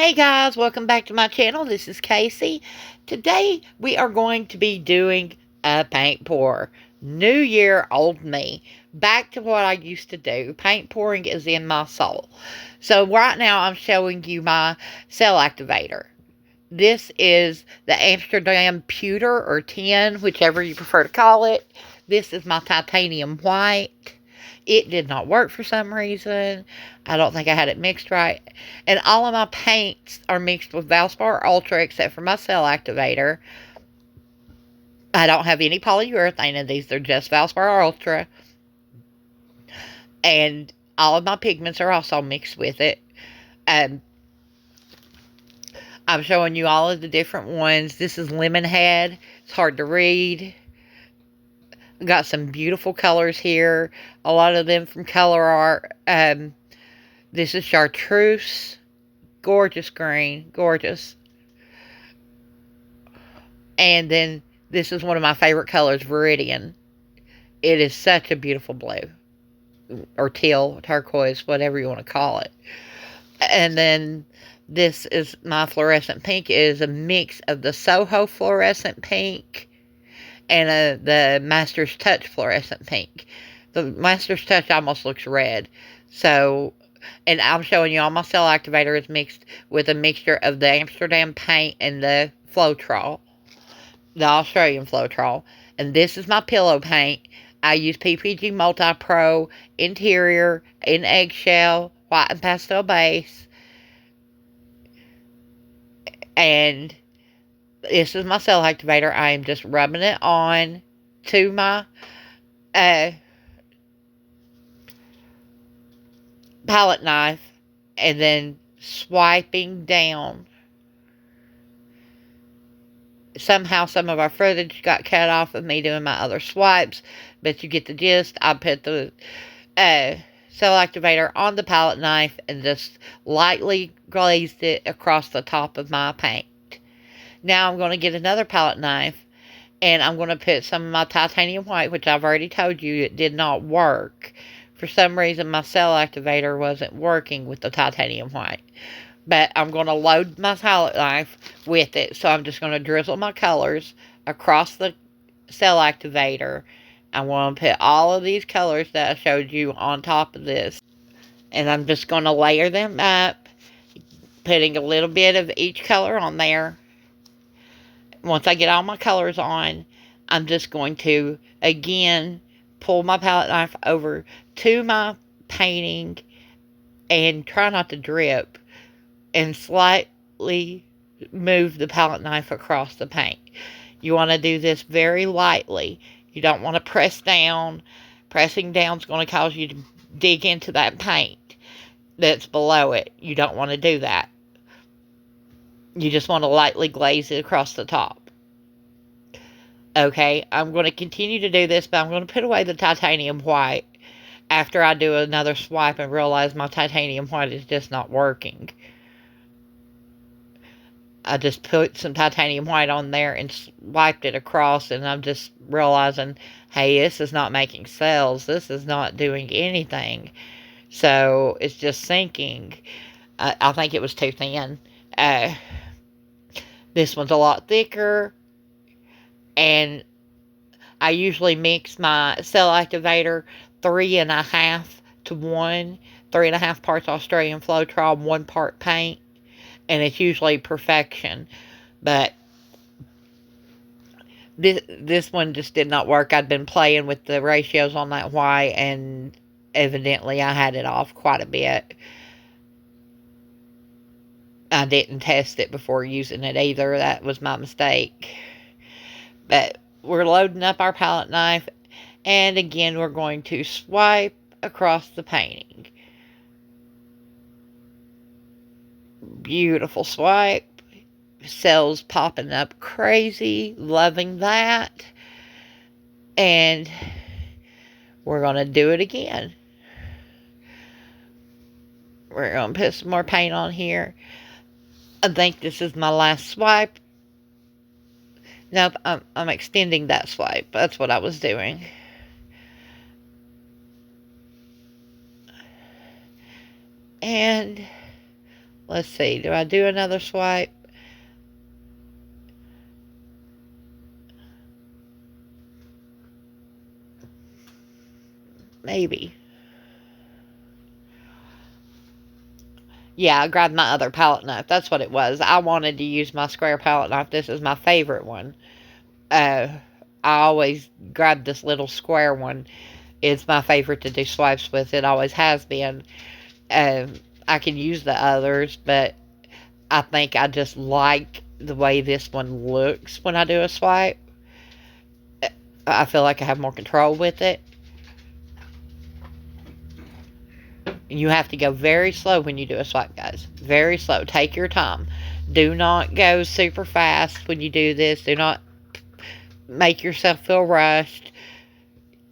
Hey guys, welcome back to my channel. This is Casey. Today we are going to be doing a paint pour. New year, old me. Back to what I used to do. Paint pouring is in my soul. So right now I'm showing you my cell activator. This is the Amsterdam pewter or tin, whichever you prefer to call it. This is my titanium white. It did not work for some reason. I don't think I had it mixed right. And all of my paints are mixed with Valspar Ultra except for my cell activator. I don't have any polyurethane in these. They're just Valspar Ultra. And all of my pigments are also mixed with it. Um, I'm showing you all of the different ones. This is Lemon Head. It's hard to read. Got some beautiful colors here. A lot of them from Color Art. This is Chartreuse. Gorgeous green. Gorgeous. And then this is one of my favorite colors, Viridian. It is such a beautiful blue. Or teal, turquoise, whatever you want to call it. And then this is my fluorescent pink. It is a mix of the Soho fluorescent pink and the Master's Touch fluorescent pink. The Master's Touch almost looks red. So, and I'm showing you all my cell activator is mixed with a mixture of the Amsterdam paint and the floetrol, the Australian floetrol. And this is my pillow paint. I use PPG Multi Pro interior in eggshell, white and pastel base. And this is my cell activator. I am just rubbing it on to my palette knife and then swiping down. Somehow some of our footage got cut off of me doing my other swipes, but you get the gist. I put the cell activator on the palette knife and just lightly glazed it across the top of my paint. Now I'm going to get another palette knife and I'm going to put some of my titanium white, which I've already told you it did not work. For some reason my cell activator wasn't working with the titanium white. But I'm going to load my palette knife with it. So I'm just going to drizzle my colors across the cell activator. I want to put all of these colors that I showed you on top of this. And I'm just going to layer them up, putting a little bit of each color on there. Once I get all my colors on, I'm just going to, again, pull my palette knife over to my painting and try not to drip. And slightly move the palette knife across the paint. You want to do this very lightly. You don't want to press down. Pressing down is going to cause you to dig into that paint that's below it. You don't want to do that. You just want to lightly glaze it across the top. Okay, I'm going to continue to do this, but I'm going to put away the titanium white after I do another swipe and realize my titanium white is just not working. I just put some titanium white on there and wiped it across, and I'm just realizing, hey, this is not making cells. This is not doing anything. So it's just sinking. I think it was too thin. This one's a lot thicker, and I usually mix my cell activator 3.5 to 1. 3.5 parts Australian floetrol, 1 part paint. And it's usually perfection. But this one just did not work. I'd been playing with the ratios on that white, and evidently I had it off quite a bit. I didn't test it before using it either. That was my mistake. But we're loading up our palette knife, and again we're going to swipe across the painting. Beautiful swipe. Cells popping up crazy. Loving that. And we're going to do it again. We're going to put some more paint on here. I think this is my last swipe. Nope, I'm extending that swipe. That's what I was doing. And Let's see, do I do another swipe? Maybe. Yeah, I grabbed my other palette knife. That's what it was. I wanted to use my square palette knife. This is my favorite one. Uh, I always grab this little square one. It's my favorite to do swipes with. It always has been. I can use the others, but I think I just like the way this one looks when I do a swipe. I feel like I have more control with it. You have to go very slow when you do a swipe, guys. Very slow. Take your time. Do not go super fast when you do this. Do not make yourself feel rushed.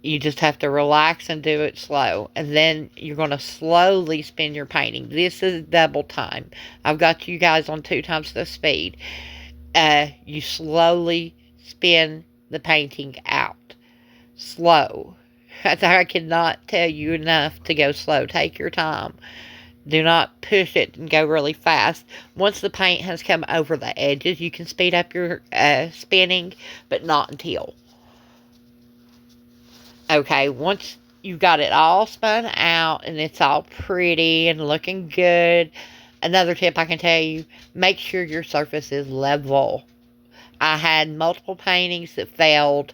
You just have to relax and do it slow. And then you're going to slowly spin your painting. This is double time. I've got you guys on 2 times the speed. You slowly spin the painting out. Slow. I cannot tell you enough to go slow. Take your time. Do not push it and go really fast. Once the paint has come over the edges, you can speed up your spinning, but not until. Okay, once you've got it all spun out and it's all pretty and looking good, another tip I can tell you, make sure your surface is level. I had multiple paintings that failed,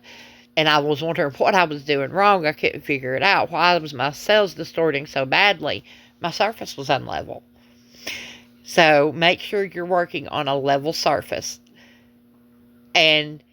and I was wondering what I was doing wrong. I couldn't figure it out. Why was my cells distorting so badly? My surface was unlevel. So make sure you're working on a level surface. And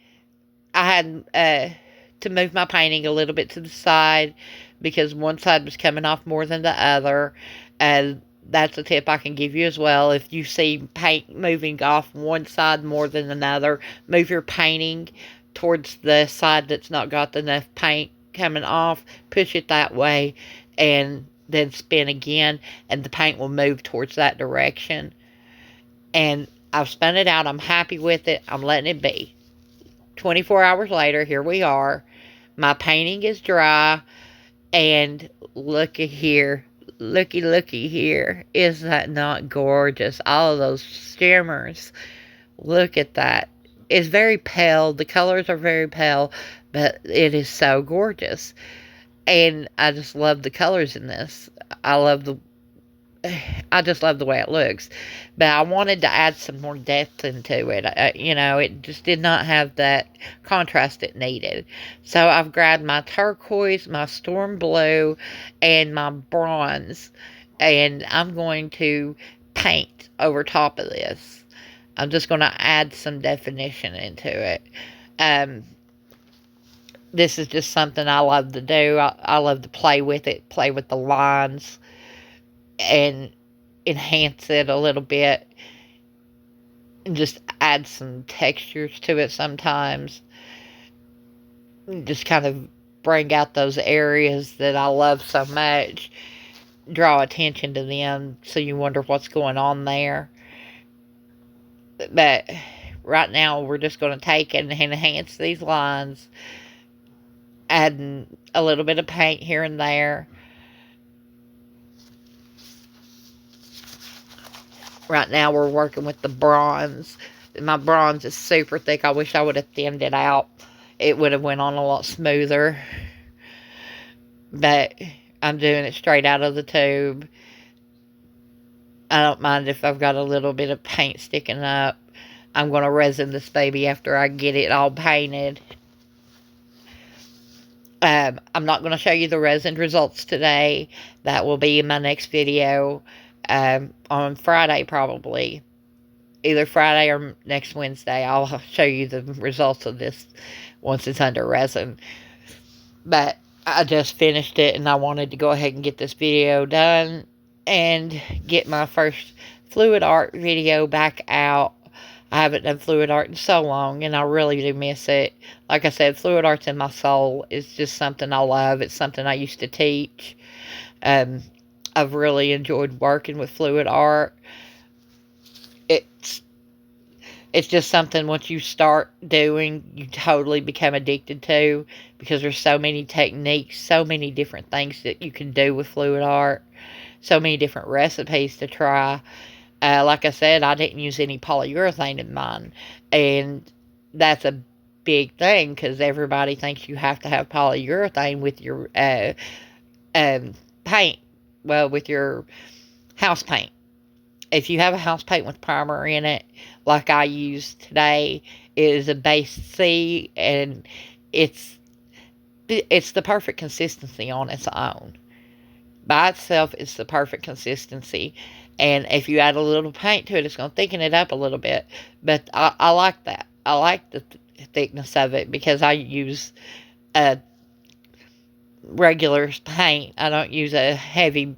I had to move my painting a little bit to the side because one side was coming off more than the other. And that's a tip I can give you as well. If you see paint moving off one side more than another, move your painting towards the side that's not got enough paint coming off. Push it that way and then spin again, and the paint will move towards that direction. And I've spun it out. I'm happy with it. I'm letting it be. 24 hours later, here we are. My painting is dry, and looky here. Looky here. Is that not gorgeous? All of those shimmers. Look at that. It's very pale. The colors are very pale, but it is so gorgeous. And I just love the colors in this. I just love the way it looks. But I wanted to add some more depth into it. It just did not have that contrast it needed. So I've grabbed my turquoise, my storm blue, and my bronze. And I'm going to paint over top of this. I'm just going to add some definition into it. This is just something I love to do. I love to play with it, play with the lines, and enhance it a little bit, and just add some textures to it sometimes. Just kind of bring out those areas that I love so much. Draw attention to them so you wonder what's going on there. But right now we're just going to take and enhance these lines, adding a little bit of paint here and there. Right now we're working with the bronze. My bronze is super thick. I wish I would have thinned it out. It would have went on a lot smoother. But I'm doing it straight out of the tube. I don't mind if I've got a little bit of paint sticking up. I'm going to resin this baby after I get it all painted. I'm not going to show you the resin results today. That will be in my next video on Friday probably. Either Friday or next Wednesday. I'll show you the results of this once it's under resin. But I just finished it and I wanted to go ahead and get this video done and get my first fluid art video back out. I haven't done fluid art in so long, and I really do miss it. Like I said, fluid art's in my soul. It's just something I love. It's something I used to teach. I've really enjoyed working with fluid art. It's just something once you start doing, you totally become addicted to, because there's so many techniques, so many different things that you can do with fluid art, so many different recipes to try. Like I said, I didn't use any polyurethane in mine. And that's a big thing because everybody thinks you have to have polyurethane with your paint. Well, with your house paint. If you have a house paint with primer in it, like I used today, it is a base C, and it's the perfect consistency on its own. By itself, it's the perfect consistency. And if you add a little paint to it, it's going to thicken it up a little bit. But I like that. I like the thickness of it because I use a regular paint. I don't use a heavy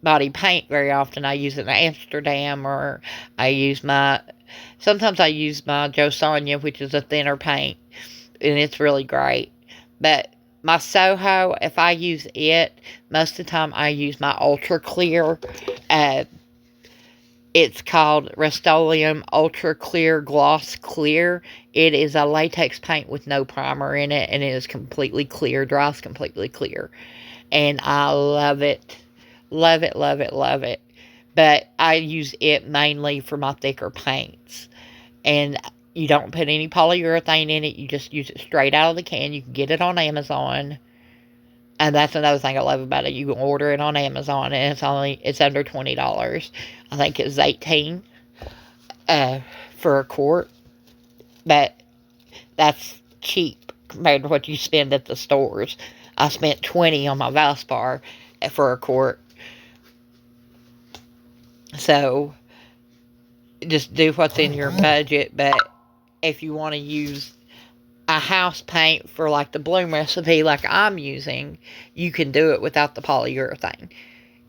body paint very often. I use an Amsterdam, or sometimes I use my Joe Sonia, which is a thinner paint, and it's really great. But my Soho, if I use it, most of the time I use my Ultra Clear. It's called Rust-Oleum Ultra Clear Gloss Clear. It is a latex paint with no primer in it, and it is completely clear, dries completely clear. And I love it. Love it, love it, love it. But I use it mainly for my thicker paints. And you don't put any polyurethane in it. You just use it straight out of the can. You can get it on Amazon. And that's another thing I love about it. You can order it on Amazon, and it's under $20. I think it's $18 for a quart. But that's cheap compared to what you spend at the stores. I spent $20 on my Valspar for a quart. So just do what's in your budget. But if you want to use a house paint for like the Bloom recipe like I'm using, you can do it without the polyurethane.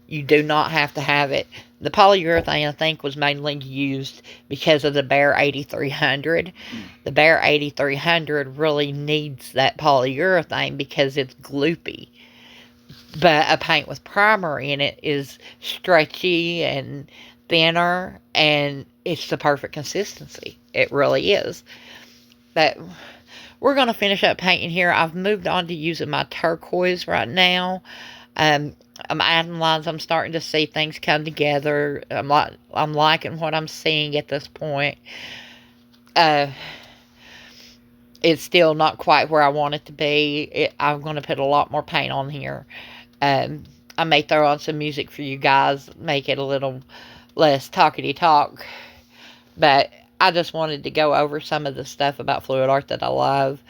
You do not have to have it. The polyurethane, I think, was mainly used because of the Behr 8300. The Behr 8300 really needs that polyurethane because it's gloopy. But a paint with primer in it is stretchy and thinner, and it's the perfect consistency. It really is. But we're going to finish up painting here. I've moved on to using my turquoise right now. I'm adding lines. I'm starting to see things come together. I'm liking what I'm seeing at this point. It's still not quite where I want it to be. I'm going to put a lot more paint on here. I may throw on some music for you guys, make it a little less talkity talk. But I just wanted to go over some of the stuff about fluid art that I love.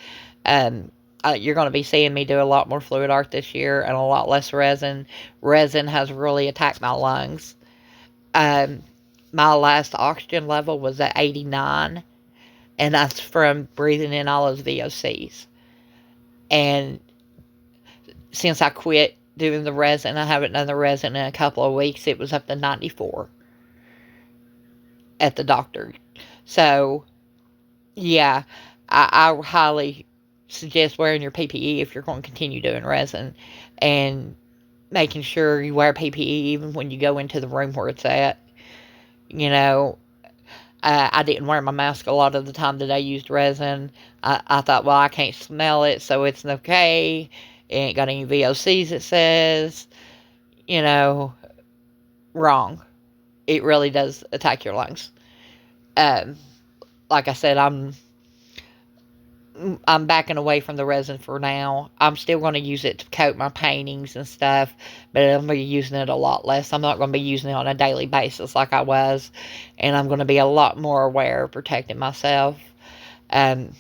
You're going to be seeing me do a lot more fluid art this year and a lot less resin. Resin has really attacked my lungs. My last oxygen level was at 89, and that's from breathing in all those VOCs. And since I quit doing the resin, I haven't done the resin in a couple of weeks, it was up to 94 at the doctor. So, yeah, I highly suggest wearing your PPE if you're going to continue doing resin, and making sure you wear PPE even when you go into the room where it's at. You know, I didn't wear my mask a lot of the time that I used resin. I thought, well, I can't smell it, so it's okay. It ain't got any VOCs, it says. You know, wrong. It really does attack your lungs. Like I said, I'm backing away from the resin for now. I'm still going to use it to coat my paintings and stuff, but I'm going to be using it a lot less. I'm not going to be using it on a daily basis like I was, and I'm going to be a lot more aware of protecting myself. You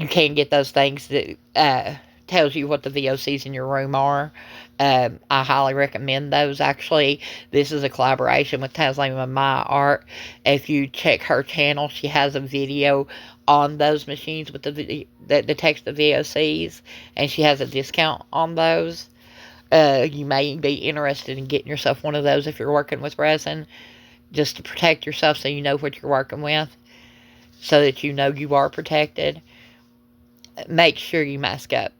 can get those things that tells you what the VOCs in your room are. I highly recommend those. Actually, this is a collaboration with Taslim My Art. If you check her channel, she has a video on those machines with that detects the VOCs, and she has a discount on those. You may be interested in getting yourself one of those if you're working with resin, just to protect yourself so you know what you're working with, so that you know you are protected. Make sure you mask up.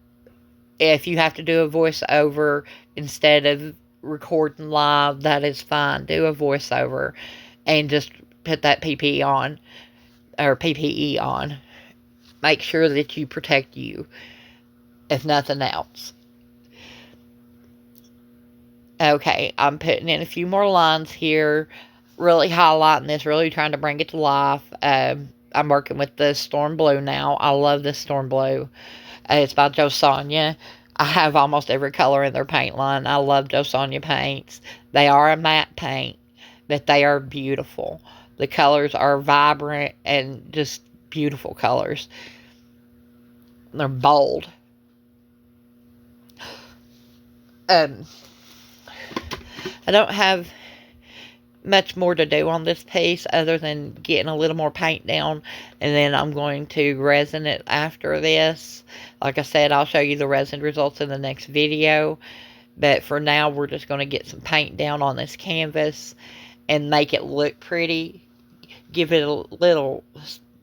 If you have to do a voiceover instead of recording live, that is fine. Do a voiceover and just put that PPE on, or PPE on. Make sure that you protect you, if nothing else. Okay, I'm putting in a few more lines here. really highlighting this, really trying to bring it to life. I'm working with the Storm Blue now. I love this Storm Blue. It's by Joe Sonia. I have almost every color in their paint line. I love Joe Sonia paints. They are a matte paint, but they are beautiful. The colors are vibrant and just beautiful colors. They're bold. I don't have much more to do on this piece other than getting a little more paint down, and then I'm going to resin it after this. Like I said, I'll show you the resin results in the next video, but for now we're just going to get some paint down on this canvas and make it look pretty, give it a little,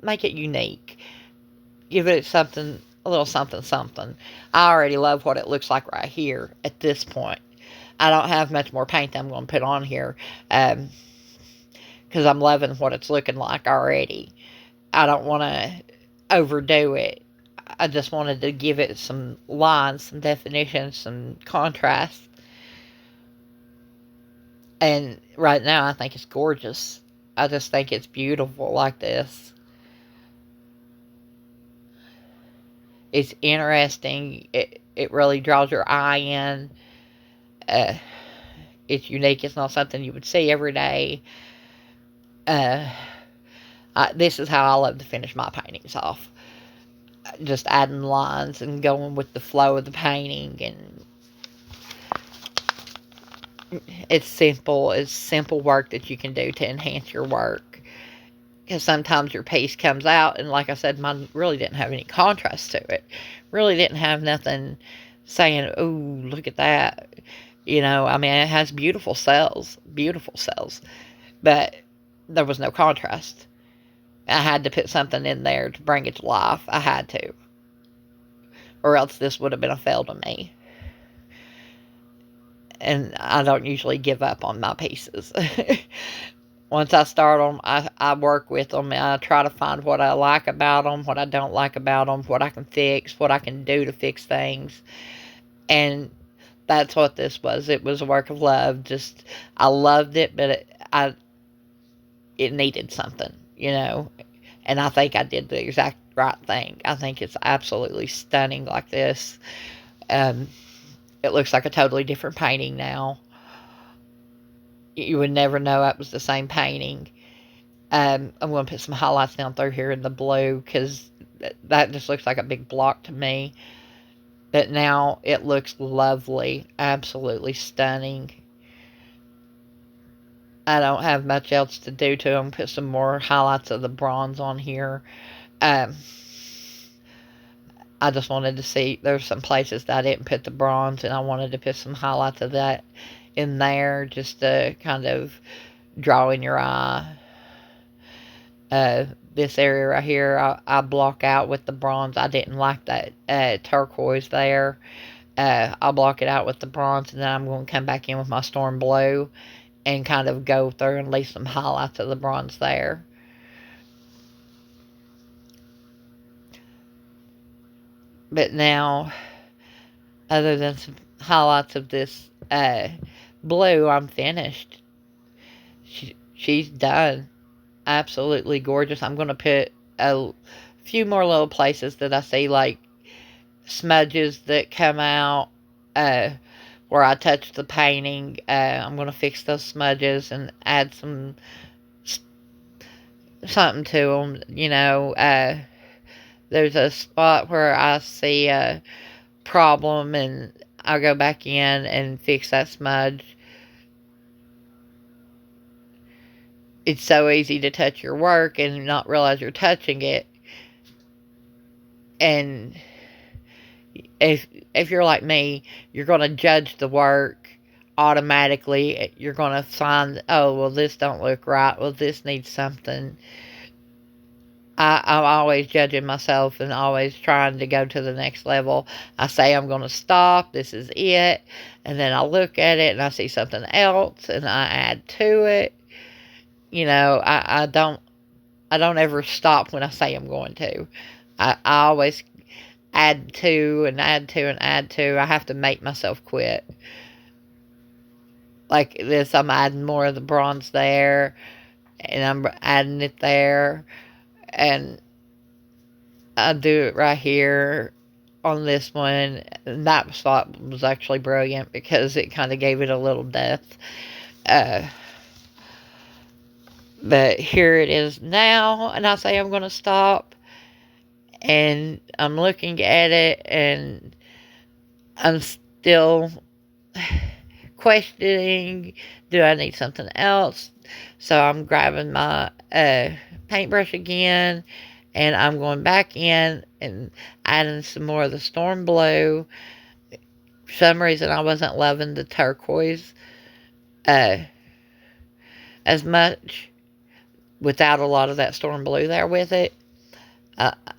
make it unique, give it something, a little something something. I already love what it looks like right here at this point. I don't have much more paint I'm going to put on here, because I'm loving what it's looking like already. I don't want to overdo it. I just wanted to give it some lines, some definition, some contrast. And right now I think it's gorgeous. I just think it's beautiful like this. It's interesting. It really draws your eye in. It's unique. It's not something you would see every day. This is how I love to finish my paintings off. Just adding lines and going with the flow of the painting, and it's simple. It's simple work that you can do to enhance your work. Because sometimes your piece comes out, and like I said, mine really didn't have any contrast to it. Really didn't have nothing saying, "Ooh, look at that." You know, I mean, it has beautiful cells, but there was no contrast. I had to put something in there to bring it to life. I had to. Or else this would have been a fail to me. And I don't usually give up on my pieces. Once I start them, I work with them, and I try to find what I like about them, what I don't like about them, what I can fix, what I can do to fix things. And that's what this was. It was a work of love. Just, I loved it, but it needed something, you know. And I think I did the exact right thing. I think it's absolutely stunning like this. It looks like a totally different painting now. You would never know it was the same painting. I'm going to put some highlights down through here in the blue, because that just looks like a big block to me. But now it looks lovely. Absolutely stunning. I don't have much else to do to them. Put some more highlights of the bronze on here. I just wanted to see, there's some places that I didn't put the bronze, and I wanted to put some highlights of that in there just to kind of draw in your eye. This area right here, I block out with the bronze. I didn't like that turquoise there. I'll block it out with the bronze, and then I'm going to come back in with my Storm Blue and kind of go through and leave some highlights of the bronze there. But now, other than some highlights of this blue, I'm finished. She's done. Absolutely gorgeous. I'm going to put a few more little places that I see, like smudges that come out where I touch the painting. I'm going to fix those smudges and add something to them. You know, there's a spot where I see a problem, and I'll go back in and fix that smudge. It's so easy to touch your work and not realize you're touching it. And if you're like me, you're going to judge the work automatically. You're going to find, oh, well, this don't look right. Well, this needs something. I'm always judging myself and always trying to go to the next level. I say I'm going to stop. This is it. And then I look at it and I see something else and I add to it. You know, I don't ever stop when I say I'm going to. I always add to and add to and add to. I have to make myself quit. like this, I'm adding more of the bronze there, and I'm adding it there, and I do it right here on this one. And that spot was actually brilliant because it kind of gave it a little depth. Uh, but here it is now, and I say I'm going to stop, and I'm looking at it, and I'm still questioning, do I need something else? So I'm grabbing my paintbrush again, and I'm going back in and adding some more of the Storm Blue. For some reason, I wasn't loving the turquoise uh, as much without a lot of that Storm Blue there with it.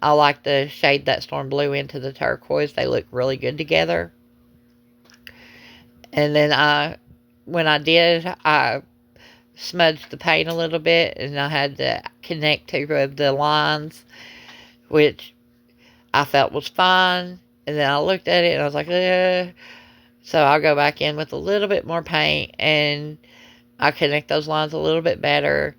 I like to shade that Storm Blue into the turquoise. They look really good together. And then when I did, I smudged the paint a little bit, and I had to connect two of the lines, which I felt was fine. And then I looked at it, and I was like, So I'll go back in with a little bit more paint, and I connect those lines a little bit better.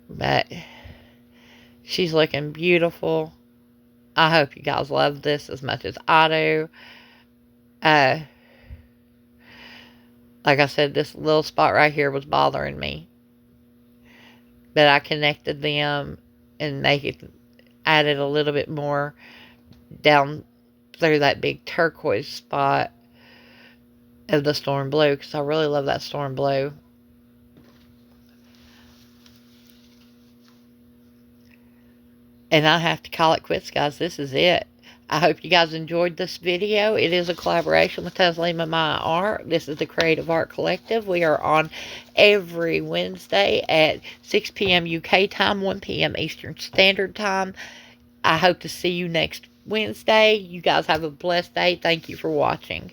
But she's looking beautiful. I hope you guys love this as much as I do. Like I said, this little spot right here was bothering me. But I connected them and added a little bit more down through that big turquoise spot of the Storm Blue, because I really love that Storm Blue. And I have to call it quits, guys. This is it. I hope you guys enjoyed this video. It is a collaboration with Taslima My Art. This is the Creative Art Collective. We are on every Wednesday at 6 p.m. UK time, 1 p.m. Eastern Standard Time. I hope to see you next Wednesday. You guys have a blessed day. Thank you for watching.